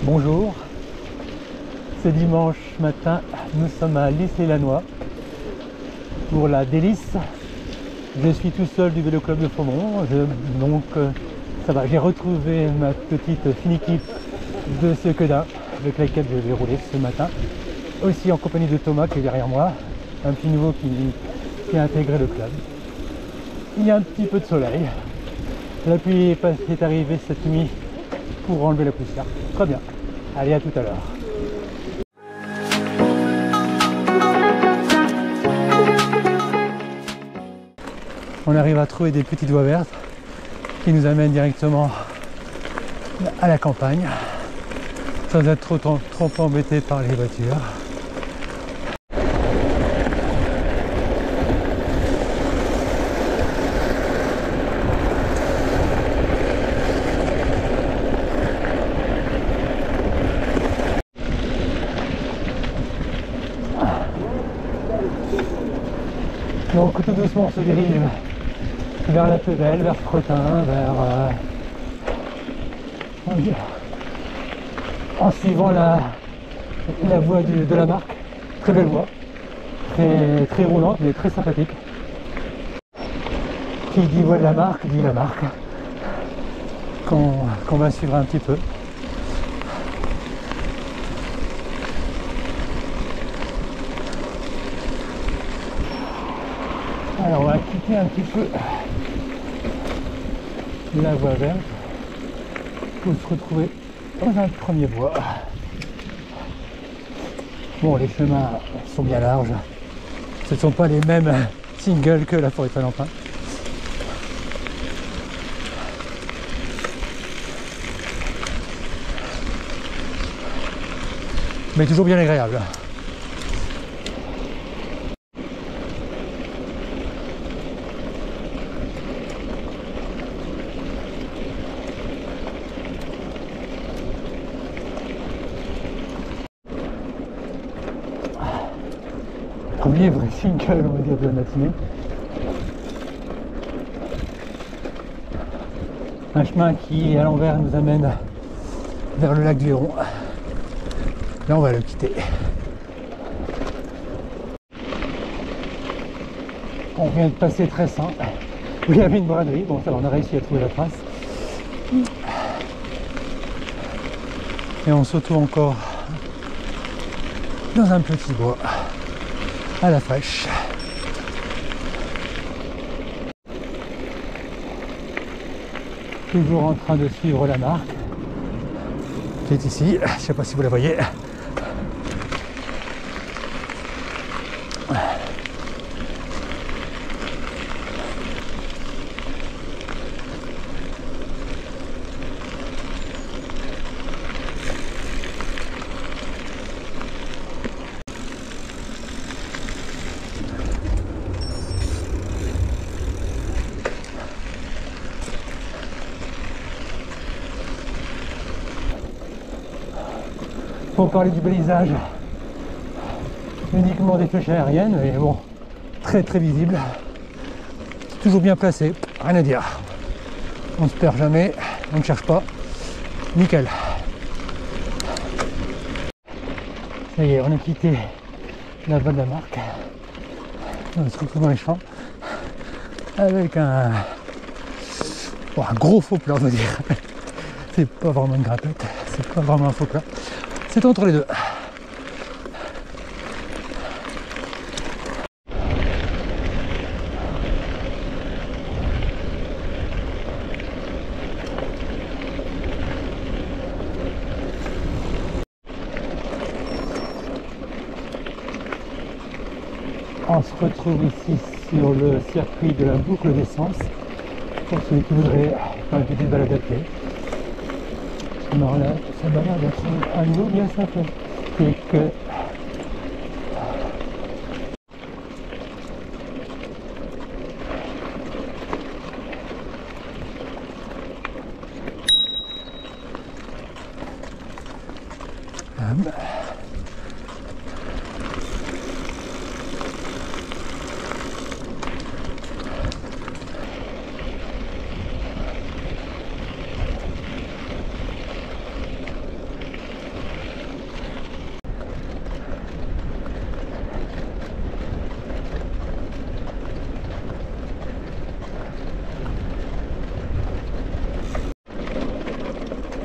Bonjour, c'est dimanche matin, nous sommes à Lys-les-Lanois pour la délice. Je suis tout seul du vélo club de Faumont, donc ça va, j'ai retrouvé ma petite fine équipe de Sequedin avec laquelle je vais rouler ce matin, aussi en compagnie de Thomas qui est derrière moi, un petit nouveau qui a intégré le club. Il y a un petit peu de soleil, la pluie est arrivée cette nuit pour enlever la poussière. Très bien, allez, à tout à l'heure. On arrive à trouver des petites voies vertes qui nous amènent directement à la campagne sans être trop embêté par les voitures. Donc tout doucement on se dirige vers la Pévèle, vers Fretin, vers en suivant la voie de la marque. Très belle voie, très roulante mais très sympathique. Qui dit voie de la marque dit la marque qu'on va suivre un petit peu. Alors on va quitter un petit peu la voie verte pour se retrouver dans un premier bois. Bon, les chemins sont bien larges, ce ne sont pas les mêmes singles que la forêt de Saint-Lampin. Mais toujours bien agréable. Premier vrai single, on va dire, de la matinée. Un chemin qui, à l'envers, nous amène vers le lac du Héron. Là, on va le quitter. On vient de passer Tressan, où il y avait une braderie. Bon, ça va, on a réussi à trouver la trace. Et on se retrouve encore dans un petit bois à la fraîche. Toujours en train de suivre la marque qui est ici, je ne sais pas si vous la voyez. Pour parler du balisage, uniquement des flèches aériennes, mais bon, très visible, toujours bien placé, rien à dire. On ne se perd jamais, on ne cherche pas, nickel. Ça y est, on a quitté la voie de la marque, on se retrouve dans les champs avec un gros faux plat, on va dire. C'est pas vraiment une grappette, c'est pas vraiment un faux plat. C'est entre les deux. On se retrouve ici sur le circuit de la boucle d'essence pour celui qui voudrait faire une petite balade à pied. Alors là, ça m'a l'air d'être un niveau bien sympathique.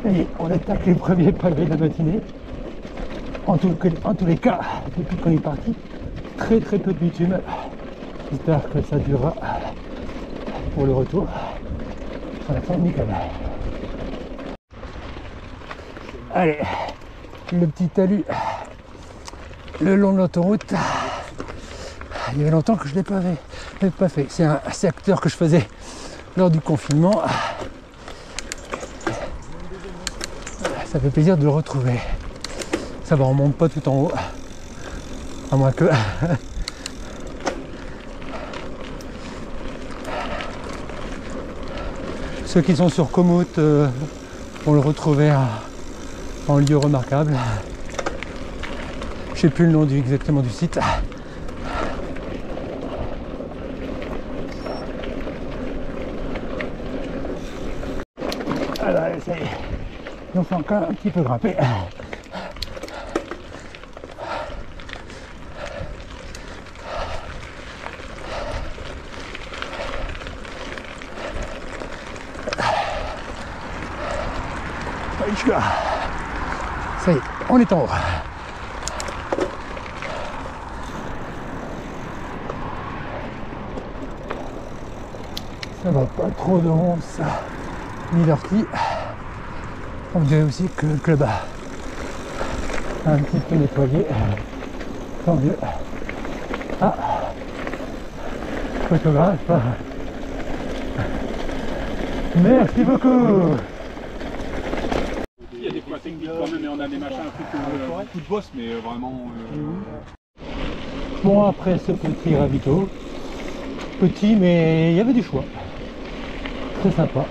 Et on attaque les premiers pavés de la matinée. En tous les cas, depuis qu'on est parti, très peu de bitume. J'espère que ça durera pour le retour. Ça va faire nickel. Allez, le petit talus le long de l'autoroute. Il y avait longtemps que je ne l'ai pas fait. C'est un secteur que je faisais lors du confinement. Ça fait plaisir de le retrouver. Ça va, on monte pas tout en haut. À moins que... Ceux qui sont sur Komoot vont le retrouver en lieu remarquable. Je sais plus le nom exactement du site. Alors, ça y est. On fait encore un petit peu grimper. Ça y est, on est en haut. Ça va pas trop de ronces ni d'orties. On dirait aussi que le club a un petit peu nettoyé. Tant mieux. Ah, photographe. Merci beaucoup. Il y a des fois techniques quand même, et on a des machins, un coup de bosse, mais vraiment... Bon, après ce petit ravito, petit, mais il y avait du choix. Très sympa.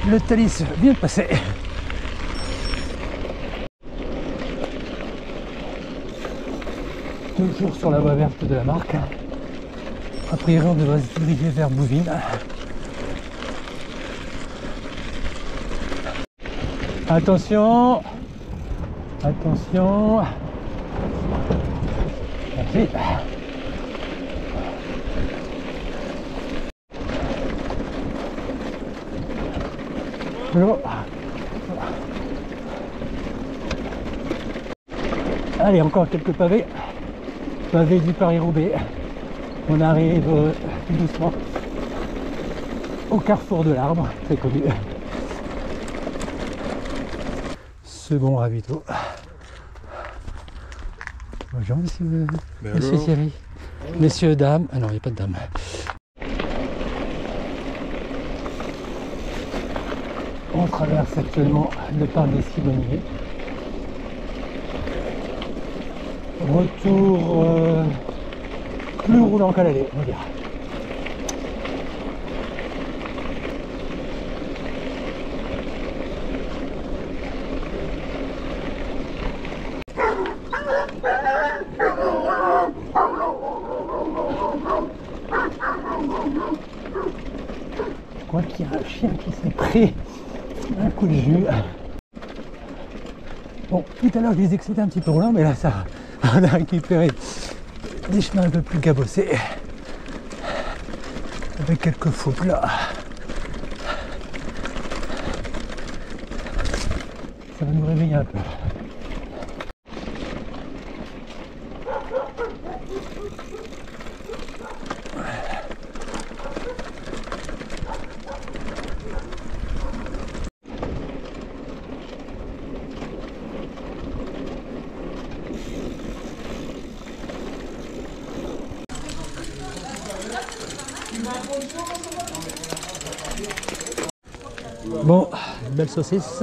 Le Thalys vient de passer. Toujours sur la voie verte de la marque. A priori, on devrait se diriger vers Bouvines. Attention! Attention! Merci. Bonjour. Allez, encore quelques pavés. Pavés du Paris-Roubaix. On arrive tout doucement au carrefour de l'Arbre, très connu. Second ravito. Bonjour monsieur, monsieur Thierry. Messieurs, dames. Ah non, il n'y a pas de dames. On traverse actuellement le parc des Cigogniers. Retour plus roulant qu'à l'aller, on va dire. Je crois qu'il y a un chien qui s'est pris un coup de jus. Bon, tout à l'heure je disais que c'était un petit peu roulant, mais là ça, on a récupéré des chemins un peu plus cabossés, avec quelques faux plats. Ça va nous réveiller un peu. Bon, belle saucisse.